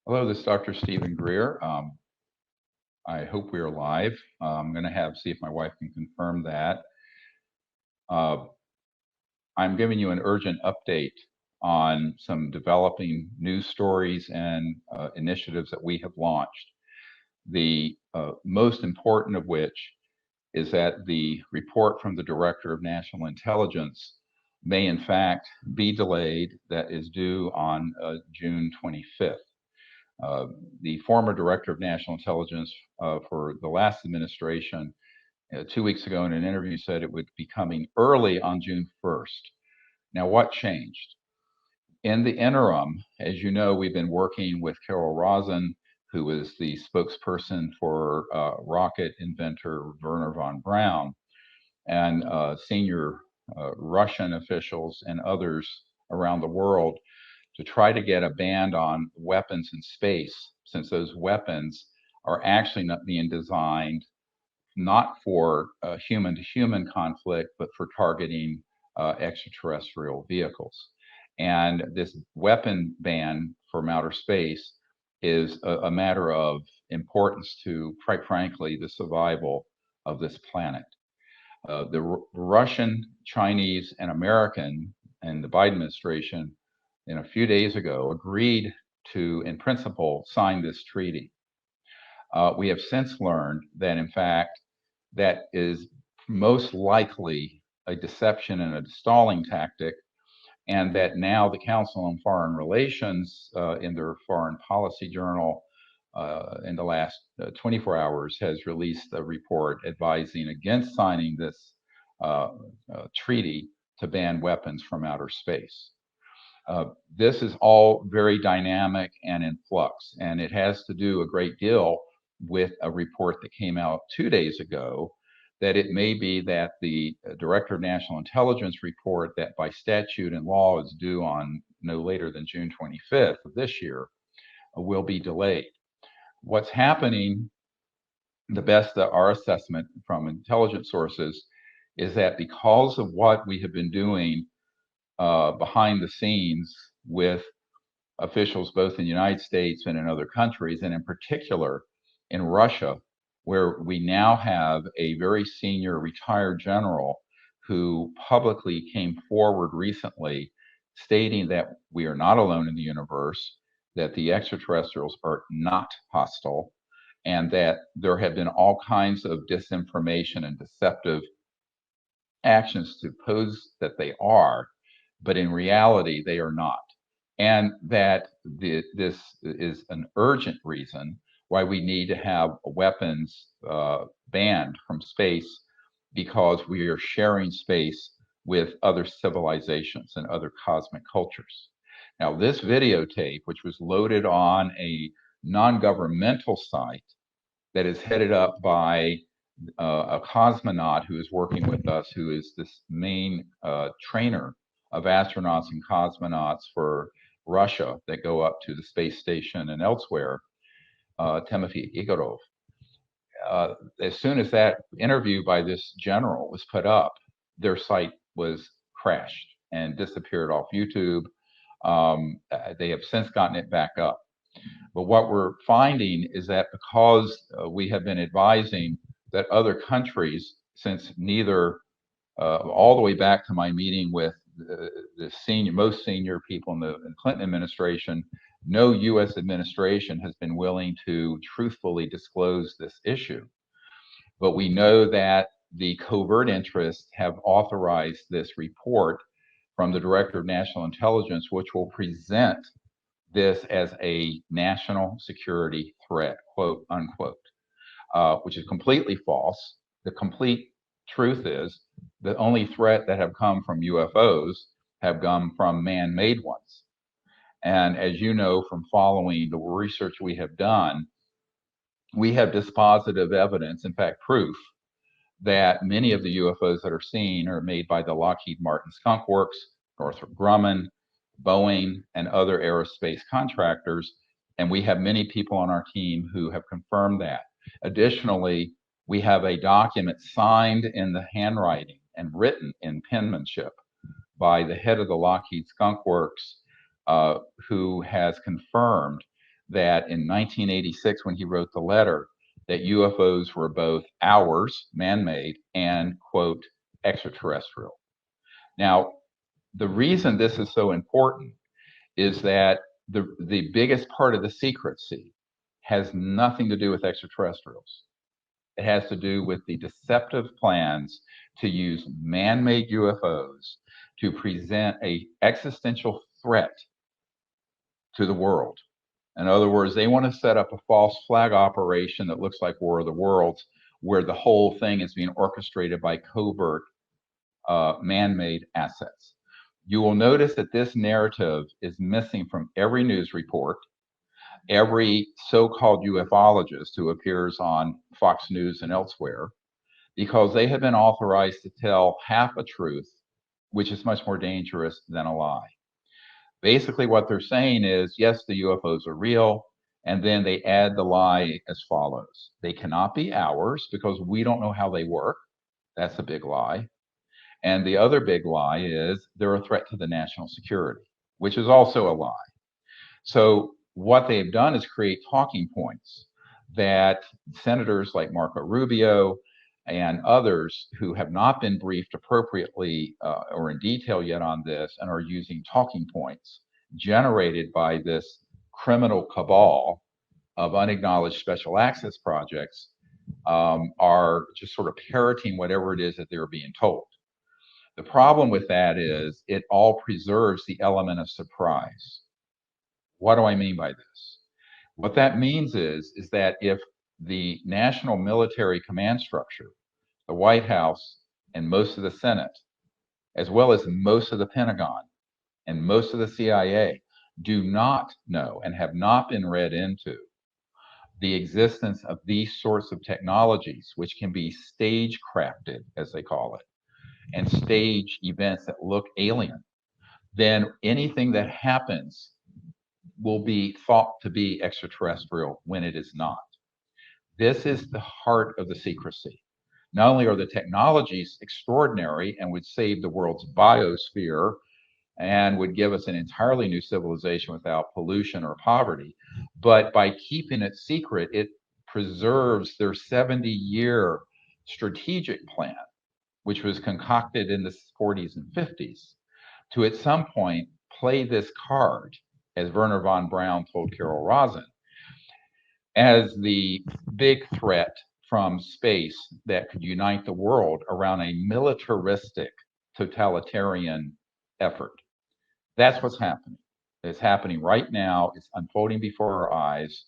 Hello, this is Dr. Stephen Greere. I hope we are live. I'm going to see if my wife can confirm that. Uh, I'm giving you an urgent update on some developing news stories and initiatives that we have launched. The most important of which is that the report from the Director of National Intelligence may in fact be delayed, that is due on June 25th. Uh, the former director of national intelligence for the last administration 2 weeks ago in an interview said it would be coming early on June 1st. Now, what changed? In the interim, as you know, we've been working with Carol Rosin, who is the spokesperson for rocket inventor Werner von Braun, and senior Russian officials and others around the world to try to get a ban on weapons in space, since those weapons are actually not being designed not for human to human conflict, but for targeting extraterrestrial vehicles. And this weapon ban from outer space is a matter of importance to, quite frankly, the survival of this planet. The Russian, Chinese, and American and the Biden administration a few days ago agreed to, in principle, sign this treaty. We have since learned that, in fact, that is most likely a deception and a stalling tactic, and that now the Council on Foreign Relations, in their foreign policy journal, in the last 24 hours, has released a report advising against signing this treaty to ban weapons from outer space. This is all very dynamic and in flux, and it has to do a great deal with a report that came out 2 days ago that it may be that the Director of National Intelligence report that by statute and law is due on no later than June 25th of this year will be delayed. What's happening, the best our assessment from intelligence sources, is that because of what we have been doing behind the scenes with officials both in the United States and in other countries, and in particular in Russia, where we now have a very senior retired general who publicly came forward recently stating that we are not alone in the universe, that the extraterrestrials are not hostile, and that there have been all kinds of disinformation and deceptive actions to pose that they are, but in reality, they are not. And that this is an urgent reason why we need to have weapons banned from space, because we are sharing space with other civilizations and other cosmic cultures. Now, this videotape, which was loaded on a non-governmental site that is headed up by a cosmonaut who is working with us, who is this main trainer of astronauts and cosmonauts for Russia that go up to the space station and elsewhere, Timothy Igorov. As soon as that interview by this general was put up, their site was crashed and disappeared off YouTube. They have since gotten it back up. But what we're finding is that because we have been advising that other countries, since neither, all the way back to my meeting with the most senior people in the Clinton administration, no U.S. administration has been willing to truthfully disclose this issue. But we know that the covert interests have authorized this report from the Director of National Intelligence, which will present this as a national security threat, quote unquote, which is completely false. The complete truth is the only threat that have come from UFOs have come from man-made ones. And as you know from following the research we have done, we have dispositive evidence, in fact, proof, that many of the UFOs that are seen are made by the Lockheed Martin Skunk Works, Northrop Grumman, Boeing, and other aerospace contractors. And we have many people on our team who have confirmed that. Additionally, we have a document signed in the handwriting and written in penmanship by the head of the Lockheed Skunk Works, who has confirmed that in 1986, when he wrote the letter, that UFOs were both ours, man-made, and, quote, extraterrestrial. Now, the reason this is so important is that the biggest part of the secrecy has nothing to do with extraterrestrials. It has to do with the deceptive plans to use man-made UFOs to present a existential threat to the world. In other words, they want to set up a false flag operation that looks like War of the Worlds, where the whole thing is being orchestrated by covert man-made assets. You will notice that this narrative is missing from every news report, every so-called ufologist who appears on Fox News and elsewhere, because they have been authorized to tell half a truth, which is much more dangerous than a lie. Basically, what they're saying is, yes, the UFOs are real, and then they add the lie as follows. They cannot be ours because we don't know how they work. That's a big lie. And the other big lie is they're a threat to the national security, which is also a lie. So what they've done is create talking points that senators like Marco Rubio and others who have not been briefed appropriately or in detail yet on this and are using talking points generated by this criminal cabal of unacknowledged special access projects are just sort of parroting whatever it is that they're being told. The problem with that is it all preserves the element of surprise. What do I mean by this? What that means is that if the national military command structure, the White House, and most of the Senate, as well as most of the Pentagon and most of the CIA, do not know and have not been read into the existence of these sorts of technologies, which can be stage crafted, as they call it, and stage events that look alien, then anything that happens will be thought to be extraterrestrial when it is not. This is the heart of the secrecy. Not only are the technologies extraordinary and would save the world's biosphere and would give us an entirely new civilization without pollution or poverty, but by keeping it secret, it preserves their 70-year strategic plan, which was concocted in the 40s and 50s, to at some point play this card, as Werner von Braun told Carol Rosin, as the big threat from space that could unite the world around a militaristic totalitarian effort. That's what's happening. It's happening right now. It's unfolding before our eyes.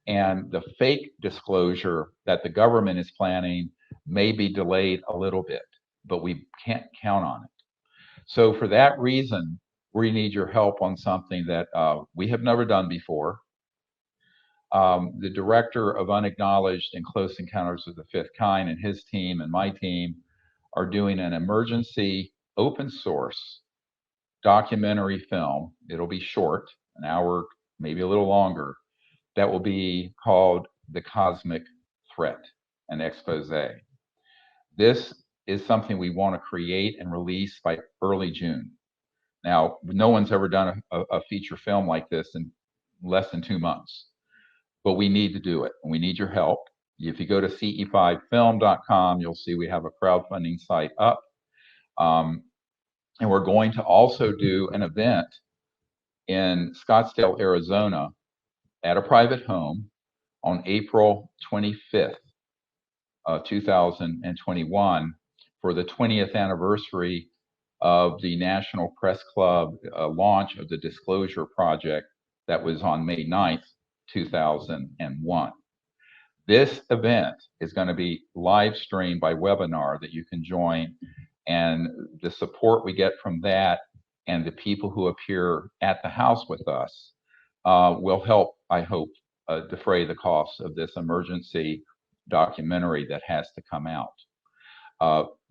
And the fake disclosure that the government is planning may be delayed a little bit, but we can't count on it. So for that reason, we need your help on something that we have never done before. The director of Unacknowledged and Close Encounters of the Fifth Kind and his team and my team are doing an emergency open source documentary film. It'll be short, an hour, maybe a little longer, that will be called The Cosmic Threat, an expose. This is something we want to create and release by early June. Now, no one's ever done a feature film like this in less than 2 months, but we need to do it, and we need your help. If you go to ce5film.com, you'll see we have a crowdfunding site up. And we're going to also do an event in Scottsdale, Arizona, at a private home on April 25th, 2021, for the 20th anniversary of the National Press Club launch of the Disclosure Project that was on May 9th, 2001. This event is going to be live streamed by webinar that you can join, and the support we get from that and the people who appear at the house with us will help, I hope, defray the costs of this emergency documentary that has to come out.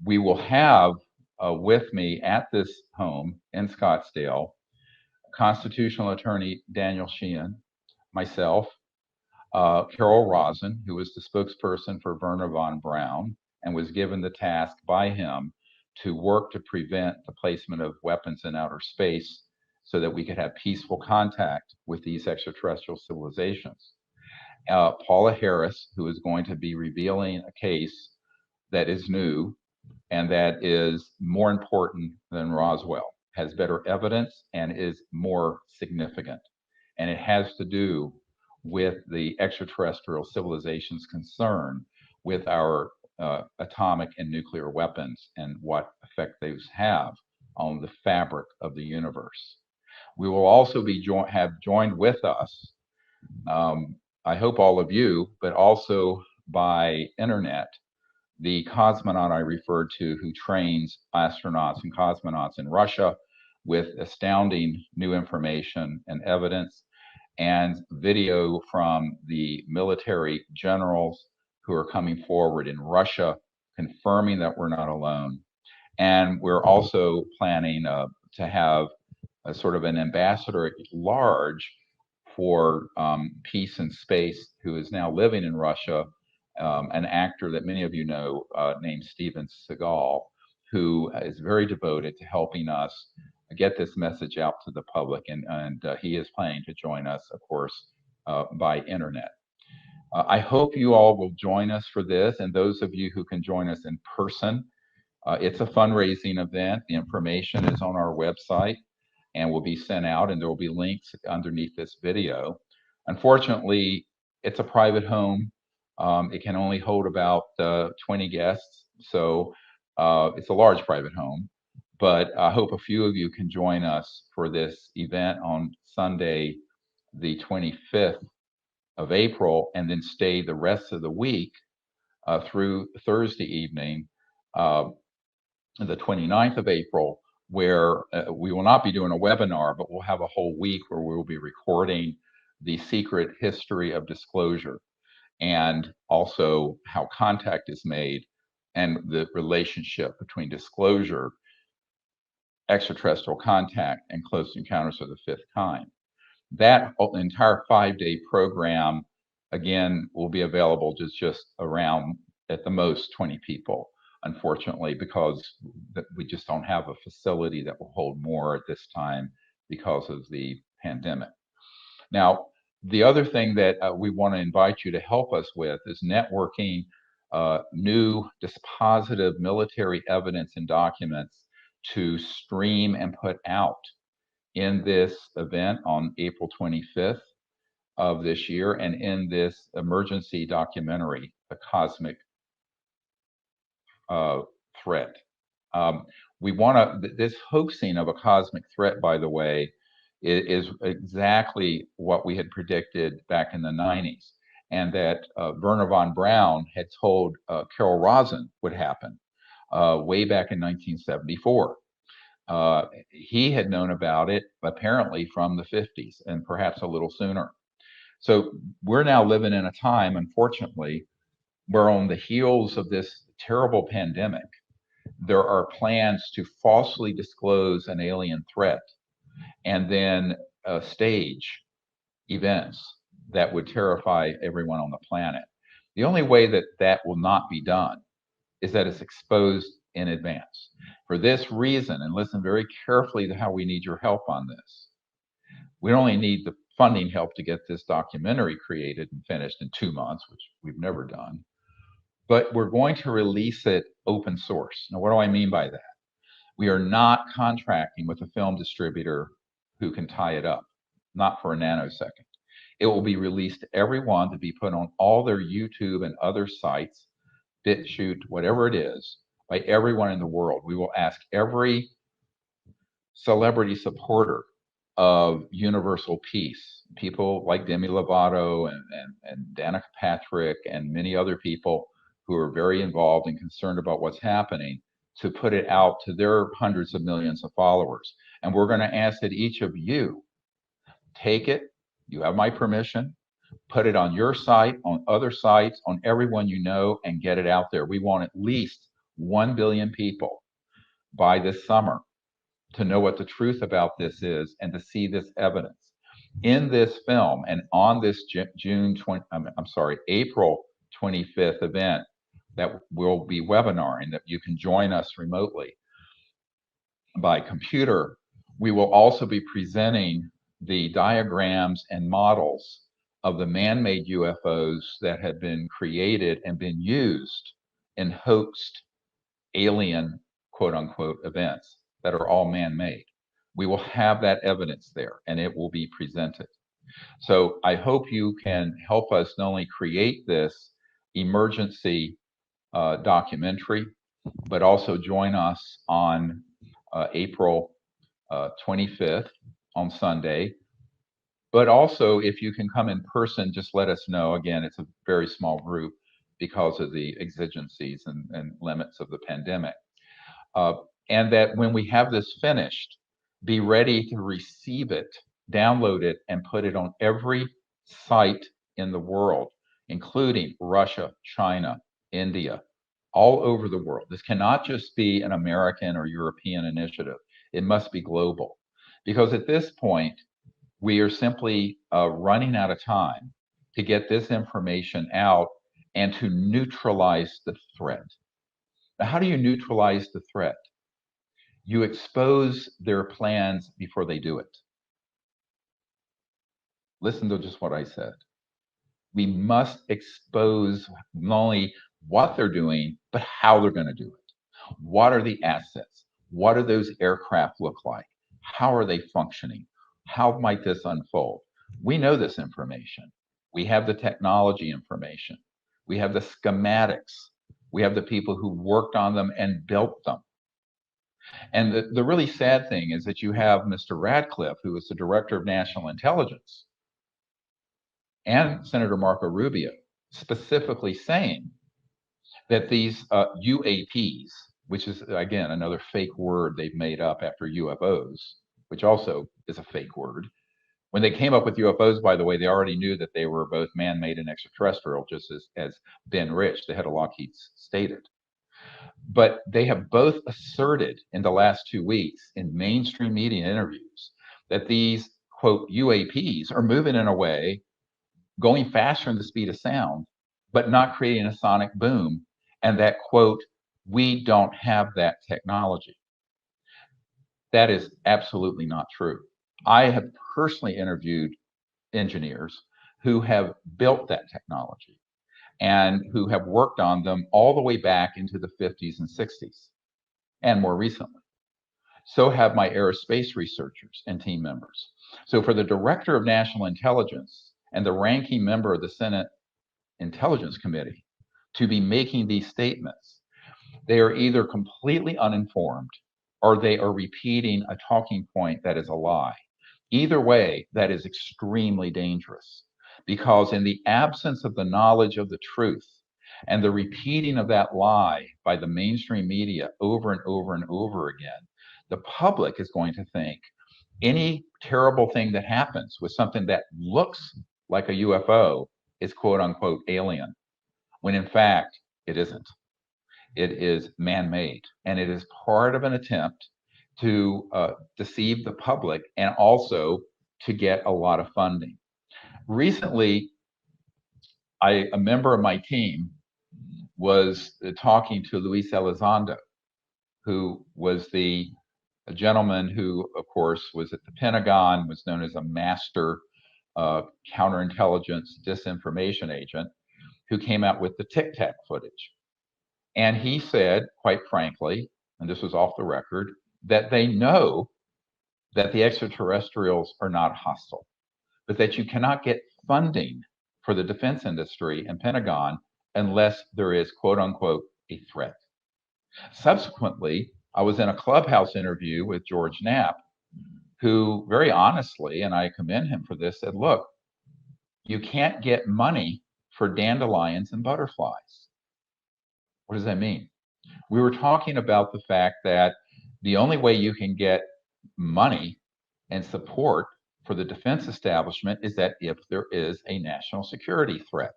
We will have with me at this home in Scottsdale, constitutional attorney Daniel Sheehan, myself, Carol Rosin, who was the spokesperson for Werner von Braun and was given the task by him to work to prevent the placement of weapons in outer space so that we could have peaceful contact with these extraterrestrial civilizations. Paula Harris, who is going to be revealing a case that is new and that is more important than Roswell, has better evidence and is more significant. And it has to do with the extraterrestrial civilization's concern with our atomic and nuclear weapons and what effect those have on the fabric of the universe. We will also be have joined with us, I hope all of you, but also by internet, the cosmonaut I referred to who trains astronauts and cosmonauts in Russia with astounding new information and evidence, and video from the military generals who are coming forward in Russia, confirming that we're not alone. And we're also planning to have a sort of an ambassador at large for peace and space who is now living in Russia, an actor that many of you know named Steven Seagal, who is very devoted to helping us get this message out to the public. And he is planning to join us, of course, by internet. I hope you all will join us for this, and those of you who can join us in person. It's a fundraising event. The information is on our website and will be sent out, and there will be links underneath this video. Unfortunately, it's a private home. It can only hold about 20 guests, so it's a large private home. But I hope a few of you can join us for this event on Sunday, the 25th of April, and then stay the rest of the week through Thursday evening, the 29th of April, where we will not be doing a webinar, but we'll have a whole week where we will be recording the secret history of disclosure and also how contact is made and the relationship between disclosure, extraterrestrial contact, and close encounters of the fifth kind. That entire 5-day program, again, will be available to just around, at the most, 20 people, unfortunately, because we just don't have a facility that will hold more at this time because of the pandemic. Now, the other thing that we want to invite you to help us with is networking new dispositive military evidence and documents to stream and put out in this event on April 25th of this year, and in this emergency documentary, The Cosmic Threat. We want to, this hoaxing of a cosmic threat, by the way, is exactly what we had predicted back in the 90s, and that Werner von Braun had told Carol Rosin would happen way back in 1974. He had known about it apparently from the 50s and perhaps a little sooner. So we're now living in a time, unfortunately, where on the heels of this terrible pandemic, there are plans to falsely disclose an alien threat and then stage events that would terrify everyone on the planet. The only way that that will not be done is that it's exposed in advance. For this reason, and listen very carefully to how we need your help on this. We only need the funding help to get this documentary created and finished in 2 months, which we've never done. But we're going to release it open source. Now, what do I mean by that? We are not contracting with a film distributor who can tie it up, not for a nanosecond. It will be released to everyone to be put on all their YouTube and other sites, BitChute, whatever it is, by everyone in the world. We will ask every celebrity supporter of universal peace, people like Demi Lovato and Danica Patrick and many other people who are very involved and concerned about what's happening, to put it out to their hundreds of millions of followers. And we're going to ask that each of you take it, you have my permission, put it on your site, on other sites, on everyone you know, and get it out there. We want at least 1 billion people by this summer to know what the truth about this is and to see this evidence. In this film and on this April 25th event that will be webinaring, that you can join us remotely by computer We will also be presenting the diagrams and models of the man-made UFOs that have been created and been used in hoaxed alien quote unquote events that are all man-made. We will have that evidence there and it will be presented. So I hope you can help us not only create this emergency documentary, but also join us on April 25th on Sunday. But also, if you can come in person, just let us know. Again, it's a very small group because of the exigencies and limits of the pandemic. Uh, and that when we have this finished, be ready to receive it, download it, and put it on every site in the world, including Russia, China, India, all over the world. This cannot just be an American or European initiative. It must be global. Because at this point, we are simply running out of time to get this information out and to neutralize the threat. Now, how do you neutralize the threat? You expose their plans before they do it. Listen to just what I said. We must expose not only what they're doing, but how they're going to do it. What are the assets? What do those aircraft look like? How are they functioning? How might this unfold? We know this information. We have the technology information. We have the schematics. We have the people who worked on them and built them. And the really sad thing is that you have Mr. Radcliffe, who is the director of national intelligence, and Senator Marco Rubio specifically saying that these UAPs, which is, again, another fake word they've made up after UFOs, which also is a fake word. When they came up with UFOs, by the way, they already knew that they were both man-made and extraterrestrial, just as Ben Rich, the head of Lockheed, stated. But they have both asserted in the last 2 weeks in mainstream media interviews that these, quote, UAPs are moving in a way, going faster than the speed of sound, but not creating a sonic boom. And that, quote, we don't have that technology. That is absolutely not true. I have personally interviewed engineers who have built that technology and who have worked on them all the way back into the 50s and 60s and more recently. So have my aerospace researchers and team members. So for the director of national intelligence and the ranking member of the Senate Intelligence Committee to be making these statements, they are either completely uninformed or they are repeating a talking point that is a lie. Either way, that is extremely dangerous because in the absence of the knowledge of the truth and the repeating of that lie by the mainstream media over and over and over again, the public is going to think any terrible thing that happens with something that looks like a UFO is quote unquote alien, when in fact it isn't. It is man-made, and it is part of an attempt to deceive the public and also to get a lot of funding. Recently, a member of my team was talking to Luis Elizondo, who was the gentleman who, of course, was at the Pentagon, was known as a master counterintelligence disinformation agent, who came out with the Tic Tac footage. And he said, quite frankly, and this was off the record, that they know that the extraterrestrials are not hostile, but that you cannot get funding for the defense industry and Pentagon unless there is, quote unquote, a threat. Subsequently, I was in a Clubhouse interview with George Knapp, who very honestly, and I commend him for this, said, look, you can't get money for dandelions and butterflies. What does that mean? We were talking about the fact that the only way you can get money and support for the defense establishment is that if there is a national security threat.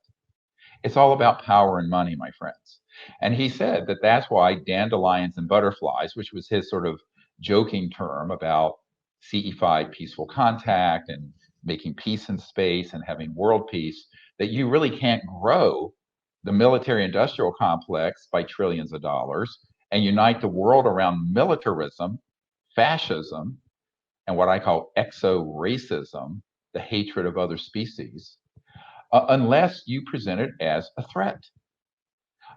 It's all about power and money, my friends. And he said that that's why dandelions and butterflies, which was his sort of joking term about CE5 peaceful contact and making peace in space and having world peace, that you really can't grow the military industrial complex by trillions of dollars and unite the world around militarism, fascism, and what I call exo-racism, the hatred of other species, unless you present it as a threat.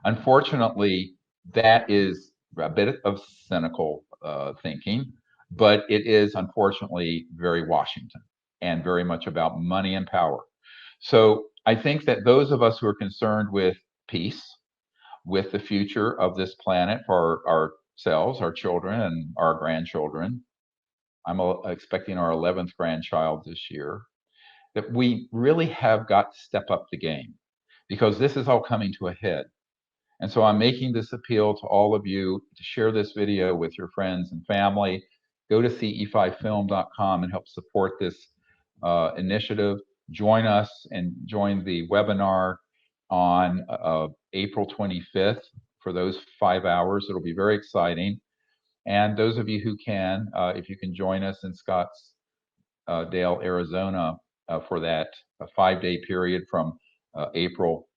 Unfortunately, that is a bit of cynical thinking, but it is unfortunately very Washington and very much about money and power. So I think that those of us who are concerned with peace, with the future of this planet for ourselves, our children, and our grandchildren, I'm expecting our 11th grandchild this year, that we really have got to step up the game because this is all coming to a head. And so I'm making this appeal to all of you to share this video with your friends and family. Go to ce5film.com and help support this initiative. Join us and join the webinar on April 25th for those 5 hours. It'll be very exciting. And those of you who can, if you can join us in Scottsdale, Arizona, for that 5-day period from April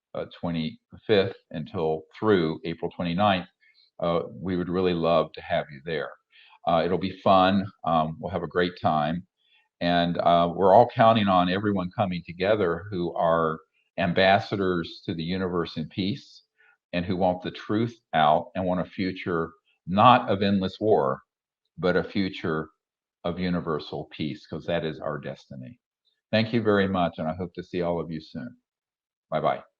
25th until through April 29th, we would really love to have you there. It'll be fun. We'll have a great time. And we're all counting on everyone coming together who are ambassadors to the universe in peace and who want the truth out and want a future not of endless war, but a future of universal peace, because that is our destiny. Thank you very much, and I hope to see all of you soon. Bye-bye.